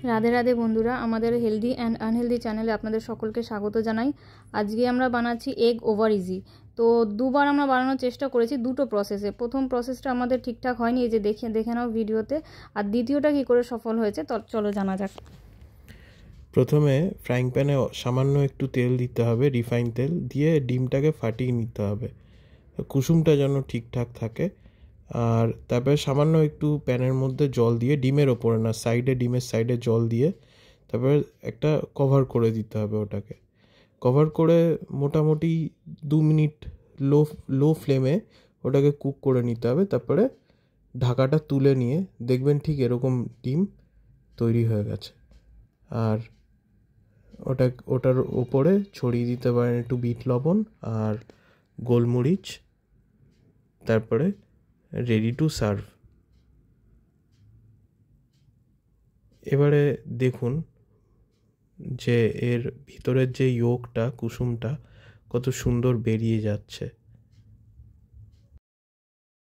রাধে রাধে বন্ধুরা, আমাদের healthy and unhealthy চ্যানেলে আপনাদের সকলকে স্বাগত জানাই। আজকে আমরা বানাচ্ছি এগ ওভার ইজি। তো দুবার আমরা বানানোর চেষ্টা করেছি দুটো প্রসেসে। প্রথম প্রসেসটা আমাদের ঠিকঠাক হয়নি, এই যে দেখে নাও ভিডিওতে। আর দ্বিতীয়টা কী করে সফল হয়েছে চলো জানা যাক। প্রথমে ফ্রাইং প্যানে সামান্য একটু তেল দিতে হবে, রিফাইন তেল দিয়ে ডিমটাকে ফাটিয়ে নিতে হবে, কুসুমটা যেন ঠিকঠাক থাকে। আর তারপরে সামান্য একটু প্যানের মধ্যে জল দিয়ে, ডিমের ওপরে না, ডিমের সাইডে জল দিয়ে তারপরে একটা কভার করে দিতে হবে। ওটাকে কভার করে মোটামুটি 2 মিনিট লো ফ্লেমে ওটাকে কুক করে নিতে হবে। তারপরে ঢাকাটা তুলে নিয়ে দেখবেন ঠিক এরকম ডিম তৈরি হয়ে গেছে। আর ওটার ওপরে ছড়িয়ে দিতে পারেন একটু বিট লবণ আর গোলমরিচ। তারপরে রেডি টু সার্ভ। এবারে দেখুন যে এর ভিতরের যে ইয়োগটা, কুসুমটা কত সুন্দর বেরিয়ে যাচ্ছে।